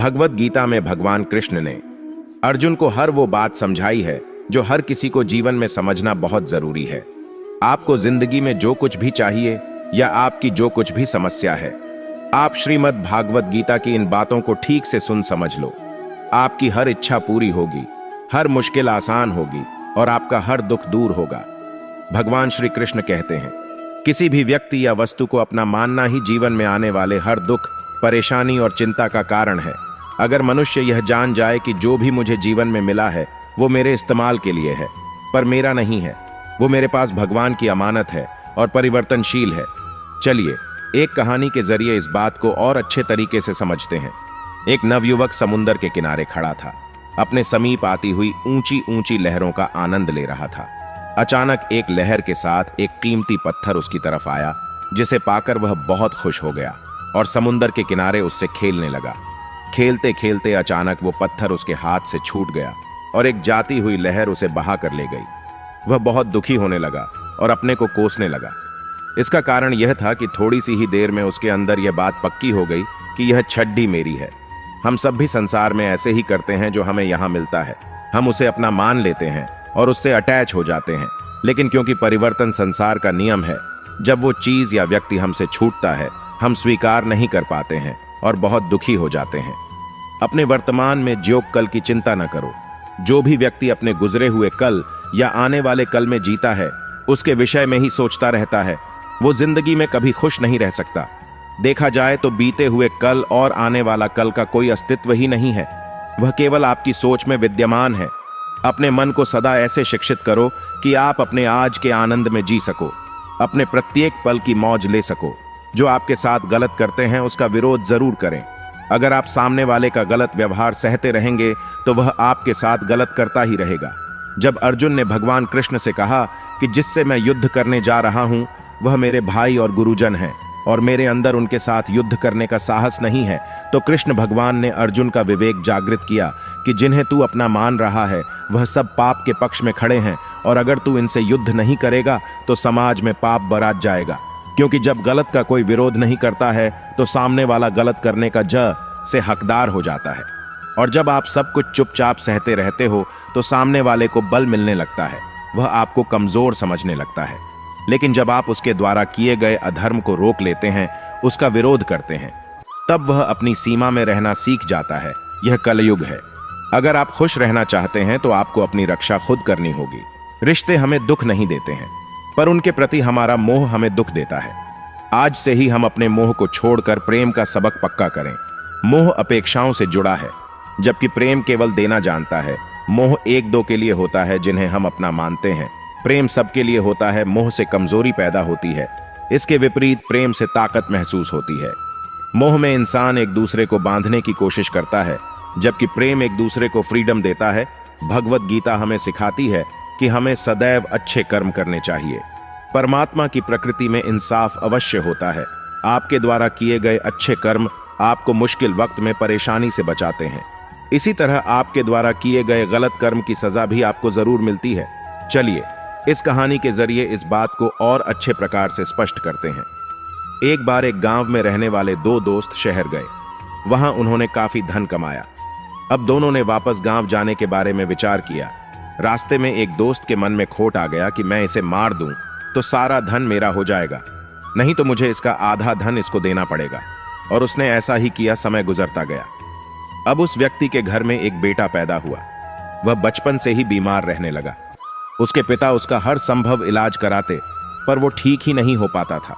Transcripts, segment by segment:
भगवत गीता में भगवान कृष्ण ने अर्जुन को हर वो बात समझाई है जो हर किसी को जीवन में समझना बहुत जरूरी है। आपको जिंदगी में जो कुछ भी चाहिए या आपकी जो कुछ भी समस्या है, आप श्रीमद् भागवत गीता की इन बातों को ठीक से सुन समझ लो। आपकी हर इच्छा पूरी होगी, हर मुश्किल आसान होगी और आपका हर दुख दूर होगा। भगवान श्री कृष्ण कहते हैं, किसी भी व्यक्ति या वस्तु को अपना मानना ही जीवन में आने वाले हर दुख, परेशानी और चिंता का कारण है। अगर मनुष्य यह जान जाए कि जो भी मुझे जीवन में मिला है वो मेरे इस्तेमाल के लिए है, पर मेरा नहीं है, वो मेरे पास भगवान की अमानत है और परिवर्तनशील है। चलिए एक कहानी के जरिए इस बात को और अच्छे तरीके से समझते हैं। एक नवयुवक समुंदर के किनारे खड़ा था, अपने समीप आती हुई ऊंची ऊंची लहरों का आनंद ले रहा था। अचानक एक लहर के साथ एक कीमती पत्थर उसकी तरफ आया, जिसे पाकर वह बहुत खुश हो गया और समुंदर के किनारे उससे खेलने लगा। खेलते खेलते अचानक वो पत्थर उसके हाथ से छूट गया और एक जाती हुई लहर उसे बहा कर ले गई। वह बहुत दुखी होने लगा और अपने को कोसने लगा। इसका कारण यह था कि थोड़ी सी ही देर में उसके अंदर यह बात पक्की हो गई कि यह छड्डी मेरी है। हम सब भी संसार में ऐसे ही करते हैं। जो हमें यहाँ मिलता है हम उसे अपना मान लेते हैं और उससे अटैच हो जाते हैं, लेकिन क्योंकि परिवर्तन संसार का नियम है, जब वो चीज या व्यक्ति हमसे छूटता है हम स्वीकार नहीं कर पाते हैं और बहुत दुखी हो जाते हैं। अपने वर्तमान में ज्यो कल की चिंता न करो। जो भी व्यक्ति अपने गुजरे हुए कल या आने वाले कल में जीता है, उसके विषय में ही सोचता रहता है, वो जिंदगी में कभी खुश नहीं रह सकता। देखा जाए तो बीते हुए कल और आने वाला कल का कोई अस्तित्व ही नहीं है, वह केवल आपकी सोच में विद्यमान है। अपने मन को सदा ऐसे शिक्षित करो कि आप अपने आज के आनंद में जी सको, अपने प्रत्येक पल की मौज ले सको। जो आपके साथ गलत करते हैं उसका विरोध जरूर करें। अगर आप सामने वाले का गलत व्यवहार सहते रहेंगे तो वह आपके साथ गलत करता ही रहेगा। जब अर्जुन ने भगवान कृष्ण से कहा कि जिससे मैं युद्ध करने जा रहा हूं वह मेरे भाई और गुरुजन हैं और मेरे अंदर उनके साथ युद्ध करने का साहस नहीं है, तो कृष्ण भगवान ने अर्जुन का विवेक जागृत किया कि जिन्हें तू अपना मान रहा है वह सब पाप के पक्ष में खड़े हैं और अगर तू इनसे युद्ध नहीं करेगा तो समाज में पाप बरात जाएगा। क्योंकि जब गलत का कोई विरोध नहीं करता है तो सामने वाला गलत करने का से हकदार हो जाता है, और जब आप सब कुछ चुपचाप सहते रहते हो तो सामने वाले को बल मिलने लगता है, वह आपको कमजोर समझने लगता है। लेकिन जब आप उसके द्वारा किए गए अधर्म को रोक लेते हैं, उसका विरोध करते हैं, तब वह अपनी सीमा में रहना सीख जाता है। यह कलयुग है। अगर आप खुश रहना चाहते हैं तो आपको अपनी रक्षा खुद करनी होगी। रिश्ते हमें दुख नहीं देते हैं, पर उनके प्रति हमारा मोह हमें दुख देता है। आज से ही हम अपने मोह को छोड़कर प्रेम का सबक पक्का करें। मोह अपेक्षाओं से जुड़ा है, जबकि प्रेम केवल देना जानता है। मोह एक दो के लिए होता है जिन्हें हम अपना मानते हैं, प्रेम सबके लिए होता है। मोह से कमजोरी पैदा होती है, इसके विपरीत प्रेम से ताकत महसूस होती है। मोह में इंसान एक दूसरे को बांधने की कोशिश करता है, जबकि प्रेम एक दूसरे को फ्रीडम देता है। भगवत गीता हमें सिखाती है कि हमें सदैव अच्छे कर्म करने चाहिए। परमात्मा की प्रकृति में इंसाफ अवश्य होता है। आपके द्वारा किए गए अच्छे कर्म आपको मुश्किल वक्त में परेशानी से बचाते हैं। इसी तरह आपके द्वारा किए गए गलत कर्म की सजा भी आपको जरूर मिलती है। चलिए इस कहानी के जरिए इस बात को और अच्छे प्रकार से स्पष्ट करते हैं। एक बार एक गांव में रहने वाले दो दोस्त शहर गए। वहां उन्होंने काफी धन कमाया। अब दोनों ने वापस गांव जाने के बारे में विचार किया। रास्ते में एक दोस्त के मन में खोट आ गया कि मैं इसे मार दूं तो सारा धन मेरा हो जाएगा, नहीं तो मुझे इसका आधा धन इसको देना पड़ेगा। और उसने ऐसा ही किया। समय गुजरता गया। अब उस व्यक्ति के घर में एक बेटा पैदा हुआ। वह बचपन से ही बीमार रहने लगा। उसके पिता उसका हर संभव इलाज कराते, पर वो ठीक ही नहीं हो पाता था।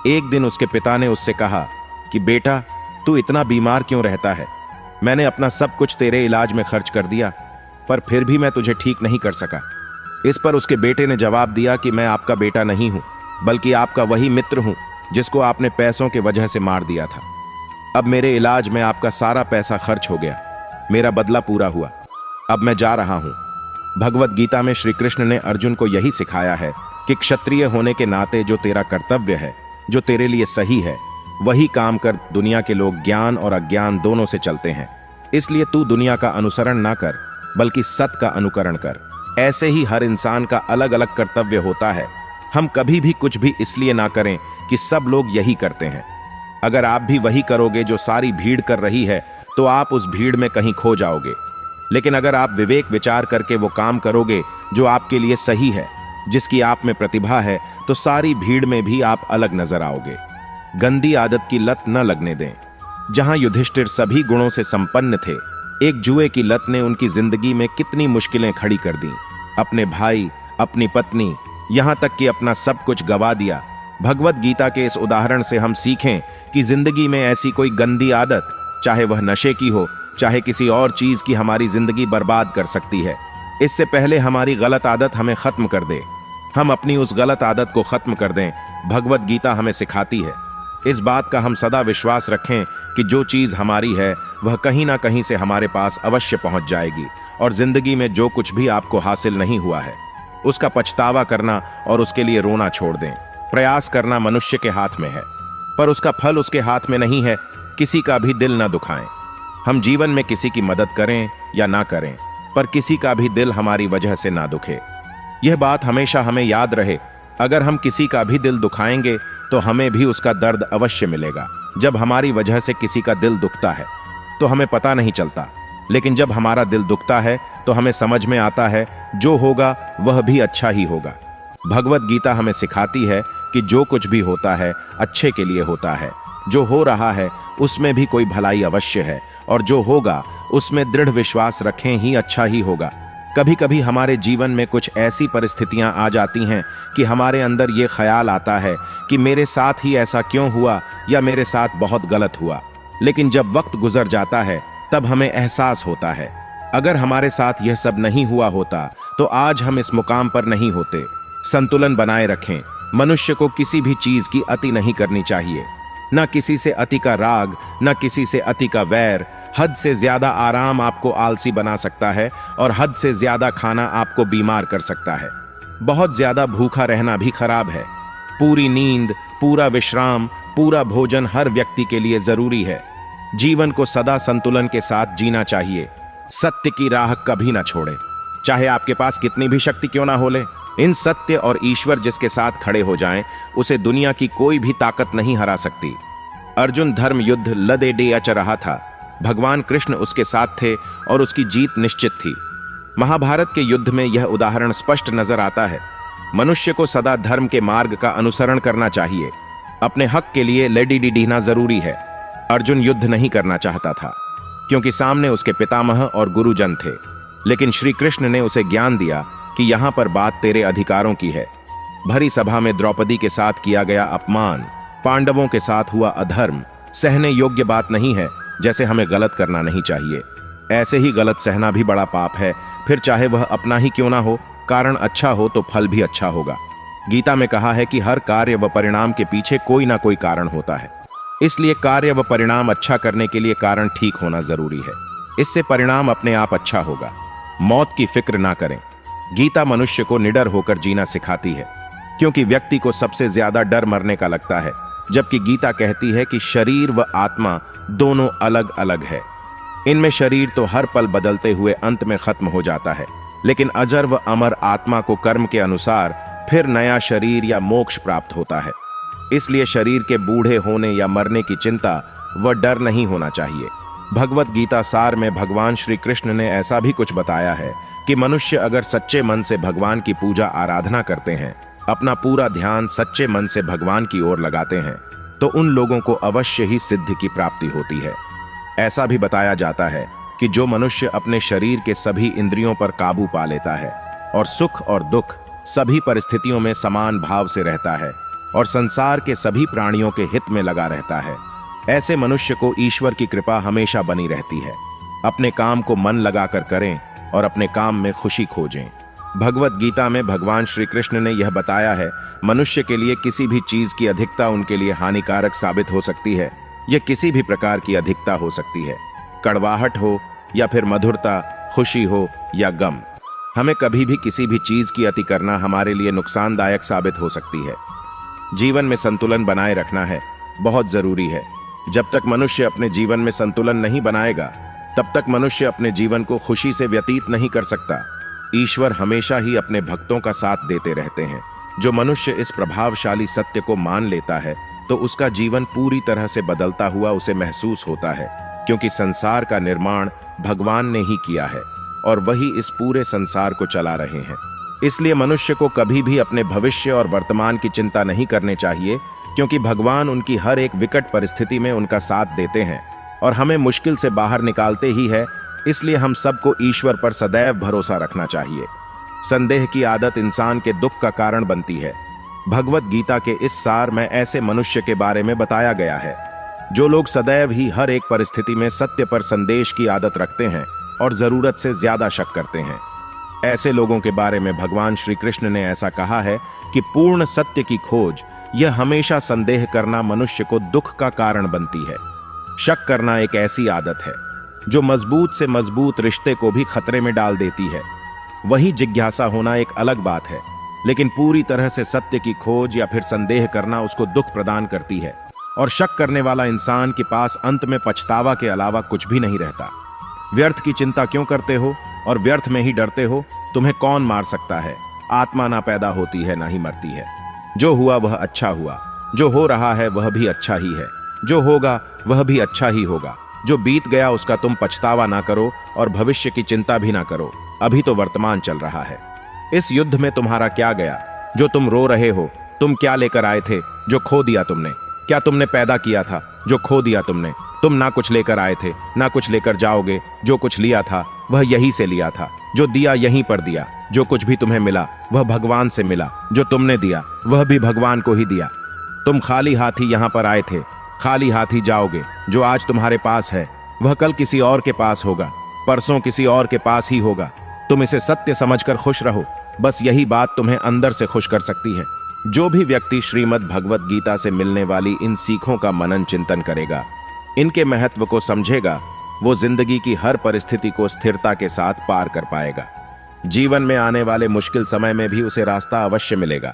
एक दिन उसके पिता ने उससे कहा कि बेटा, तू इतना बीमार क्यों रहता है? मैंने अपना सब कुछ तेरे इलाज में खर्च कर दिया, पर फिर भी मैं तुझे ठीक नहीं कर सका। इस पर उसके बेटे ने जवाब दिया कि मैं आपका बेटा नहीं हूं, बल्कि आपका वही मित्र हूं जिसको आपने पैसों के वजह से मार दिया था। अब मेरे इलाज में आपका सारा पैसा खर्च हो गया, मेरा बदला पूरा हुआ, अब मैं जा रहा हूं। भगवत गीता में श्री कृष्ण ने अर्जुन को यही सिखाया है कि क्षत्रिय होने के नाते जो तेरा कर्तव्य है, जो तेरे लिए सही है, वही काम कर। दुनिया के लोग ज्ञान और अज्ञान दोनों से चलते हैं, इसलिए तू दुनिया का अनुसरण ना कर, बल्कि सत का अनुकरण कर। ऐसे ही हर इंसान का अलग अलग कर्तव्य होता है। हम कभी भी कुछ भी इसलिए ना करें कि सब लोग यही करते हैं। अगर आप भी वही करोगे जो सारी भीड़ कर रही है, तो आप उस भीड़ में कहीं खो जाओगे। लेकिन अगर आप विवेक विचार करके वो काम करोगे जो आपके लिए सही है, जिसकी आप में प्रतिभा है, तो सारी भीड़ में भी आप अलग नजर आओगे। गंदी आदत की लत न लगने दें। जहां युधिष्ठिर सभी गुणों से संपन्न थे, एक जुए की लत ने उनकी जिंदगी में कितनी मुश्किलें खड़ी कर दी। अपने भाई, अपनी पत्नी, यहां तक कि अपना सब कुछ गवा दिया। भगवत गीता के इस उदाहरण से हम सीखें कि जिंदगी में ऐसी कोई गंदी आदत, चाहे वह नशे की हो, चाहे किसी और चीज की, हमारी जिंदगी बर्बाद कर सकती है। इससे पहले हमारी गलत आदत हमें खत्म कर दे, हम अपनी उस गलत आदत को खत्म कर दें। भगवत गीता हमें सिखाती है। इस बात का हम सदा विश्वास रखें कि जो चीज हमारी है वह कहीं ना कहीं से हमारे पास अवश्य पहुंच जाएगी, और जिंदगी में जो कुछ भी आपको हासिल नहीं हुआ है उसका पछतावा करना और उसके लिए रोना छोड़ दें। प्रयास करना मनुष्य के हाथ में है, पर उसका फल उसके हाथ में नहीं है। किसी का भी दिल ना दुखाएं। हम जीवन में किसी की मदद करें या ना करें, पर किसी का भी दिल हमारी वजह से ना दुखे। यह बात हमेशा हमें याद रहे। अगर हम किसी का भी दिल दुखाएंगे तो हमें भी उसका दर्द अवश्य मिलेगा। जब हमारी वजह से किसी का दिल दुखता है तो हमें पता नहीं चलता, लेकिन जब हमारा दिल दुखता है तो हमें समझ में आता है जो होगा वह भी अच्छा ही होगा। भगवत गीता हमें सिखाती है कि जो कुछ भी होता है अच्छे के लिए होता है। जो हो रहा है उसमें भी कोई भलाई अवश्य है, और जो होगा उसमें दृढ़ विश्वास रखें ही अच्छा ही होगा। कभी कभी हमारे जीवन में कुछ ऐसी परिस्थितियां आ जाती हैं कि हमारे अंदर ये ख्याल आता है कि मेरे साथ ही ऐसा क्यों हुआ, या मेरे साथ बहुत गलत हुआ। लेकिन जब वक्त गुजर जाता है तब हमें एहसास होता है अगर हमारे साथ यह सब नहीं हुआ होता तो आज हम इस मुकाम पर नहीं होते। संतुलन बनाए रखें। मनुष्य को किसी भी चीज की अति नहीं करनी चाहिए। न किसी से अति का राग, न किसी से अति का वैर। हद से ज्यादा आराम आपको आलसी बना सकता है, और हद से ज्यादा खाना आपको बीमार कर सकता है। बहुत ज्यादा भूखा रहना भी खराब है। पूरी नींद, पूरा विश्राम, पूरा भोजन हर व्यक्ति के लिए जरूरी है। जीवन को सदा संतुलन के साथ जीना चाहिए। सत्य की राह कभी ना छोड़े, चाहे आपके पास कितनी भी शक्ति क्यों ना हो ले। इन सत्य और ईश्वर जिसके साथ खड़े हो जाएं, उसे दुनिया की कोई भी ताकत नहीं हरा सकती। अर्जुन धर्म युद्ध लदेडे अच रहा था। भगवान कृष्ण उसके साथ थे और उसकी जीत निश्चित थी। महाभारत के युद्ध में यह उदाहरण स्पष्ट नजर आता है। मनुष्य को सदा धर्म के मार्ग का अनुसरण करना चाहिए। अपने हक के लिए लड़ना जरूरी है। अर्जुन युद्ध नहीं करना चाहता था क्योंकि सामने उसके पितामह और गुरुजन थे, लेकिन श्री कृष्ण ने उसे ज्ञान दिया कि यहां पर बात तेरे अधिकारों की है। भरी सभा में द्रौपदी के साथ किया गया अपमान, पांडवों के साथ हुआ अधर्म सहने योग्य बात नहीं है। जैसे हमें गलत करना नहीं चाहिए, ऐसे ही गलत सहना भी बड़ा पाप है, फिर चाहे वह अपना ही क्यों ना हो। कारण अच्छा हो तो फल भी अच्छा होगा। गीता में कहा है कि हर कार्य व परिणाम के पीछे कोई ना कोई कारण होता है, इसलिए कार्य व परिणाम अच्छा करने के लिए कारण ठीक होना जरूरी है। इससे परिणाम अपने आप अच्छा होगा। मौत की फिक्र ना करें। गीता मनुष्य को निडर होकर जीना सिखाती है, क्योंकि व्यक्ति को सबसे ज्यादा डर मरने का लगता है, जबकि गीता कहती है कि शरीर व आत्मा दोनों अलग अलग है। इनमें शरीर तो हर पल बदलते हुए अंत में खत्म हो जाता है, लेकिन अजर व अमर आत्मा को कर्म के अनुसार फिर नया शरीर या मोक्ष प्राप्त होता है। इसलिए शरीर के बूढ़े होने या मरने की चिंता व डर नहीं होना चाहिए। भगवत गीता सार में भगवान श्री कृष्ण ने ऐसा भी कुछ बताया है कि मनुष्य अगर सच्चे मन से भगवान की पूजा आराधना करते हैं, अपना पूरा ध्यान सच्चे मन से भगवान की ओर लगाते हैं, तो उन लोगों को अवश्य ही सिद्धि की प्राप्ति होती है। ऐसा भी बताया जाता है कि जो मनुष्य अपने शरीर के सभी इंद्रियों पर काबू पा लेता है और सुख और दुख सभी परिस्थितियों में समान भाव से रहता है और संसार के सभी प्राणियों के हित में लगा रहता है, ऐसे मनुष्य को ईश्वर की कृपा हमेशा बनी रहती है। अपने काम को मन लगाकर करें और अपने काम में खुशी खोजें। भगवत गीता में भगवान श्री कृष्ण ने यह बताया है, मनुष्य के लिए किसी भी चीज की अधिकता उनके लिए हानिकारक साबित हो सकती है। यह किसी भी प्रकार की अधिकता हो सकती है, कड़वाहट हो या फिर मधुरता, खुशी हो या गम। हमें कभी भी किसी भी चीज की अति करना हमारे लिए नुकसानदायक साबित हो सकती है। जीवन में संतुलन बनाए रखना है, बहुत जरूरी है। जब तक मनुष्य अपने जीवन में संतुलन नहीं बनाएगा, तब तक मनुष्य अपने जीवन को खुशी से व्यतीत नहीं कर सकता। ईश्वर हमेशा ही अपने भक्तों का साथ देते रहते हैं। जो मनुष्य इस प्रभावशाली सत्य को मान लेता है तो उसका जीवन पूरी तरह से बदलता हुआ उसे महसूस होता है। क्योंकि संसार का निर्माण भगवान ने ही किया है और वही इस पूरे संसार को चला रहे हैं। इसलिए मनुष्य को कभी भी अपने भविष्य और वर्तमान की चिंता नहीं करनी चाहिए, क्योंकि भगवान उनकी हर एक विकट परिस्थिति में उनका साथ देते हैं और हमें मुश्किल से बाहर निकालते ही है। इसलिए हम सबको ईश्वर पर सदैव भरोसा रखना चाहिए। संदेह की आदत इंसान के दुख का कारण बनती है। भगवत गीता के इस सार में ऐसे मनुष्य के बारे में बताया गया है जो लोग सदैव ही हर एक परिस्थिति में सत्य पर संदेश की आदत रखते हैं और जरूरत से ज्यादा शक करते हैं। ऐसे लोगों के बारे में भगवान श्री कृष्ण ने ऐसा कहा है कि पूर्ण सत्य की खोज, यह हमेशा संदेह करना मनुष्य को दुख का कारण बनती है। शक करना एक ऐसी आदत है जो मजबूत से मजबूत रिश्ते को भी खतरे में डाल देती है। वही जिज्ञासा होना एक अलग बात है, लेकिन पूरी तरह से सत्य की खोज या फिर संदेह करना उसको दुख प्रदान करती है। और शक करने वाला इंसान के पास अंत में पछतावा के अलावा कुछ भी नहीं रहता। व्यर्थ की चिंता क्यों करते हो और व्यर्थ में ही डरते हो? तुम्हें कौन मार सकता है? आत्मा ना पैदा होती है ना ही मरती है। जो हुआ वह अच्छा हुआ, जो हो रहा है वह भी अच्छा ही है, जो होगा वह भी अच्छा ही होगा। जो बीत गया उसका तुम पछतावा ना करो और भविष्य की चिंता भी ना करो। अभी तो वर्तमान चल रहा है। इस युद्ध में तुम्हारा क्या गया जो तुम रो रहे हो? तुम क्या लेकर आए थे जो खो दिया तुमने? क्या तुमने पैदा किया था जो खो दिया तुमने? तुम ना कुछ लेकर आए थे, ना कुछ लेकर जाओगे। जो कुछ लिया था वह यहीं से लिया था। जो दिया यहीं पर दिया। जो कुछ भी तुम्हें मिला वह भगवान से मिला। जो तुमने दिया वह भी भगवान को ही दिया। तुम खाली हाथी यहाँ पर आए थे, खाली हाथी जाओगे। जो आज तुम्हारे पास है वह कल किसी और के पास होगा, परसों किसी और के पास ही होगा। तुम इसे सत्य समझकर खुश रहो। बस यही बात तुम्हें अंदर से खुश कर सकती है। जो भी व्यक्ति श्रीमद् भगवत गीता से मिलने वाली इन सीखों का मनन चिंतन करेगा, इनके महत्व को समझेगा, वो जिंदगी की हर परिस्थिति को स्थिरता के साथ पार कर पाएगा। जीवन में आने वाले मुश्किल समय में भी उसे रास्ता अवश्य मिलेगा।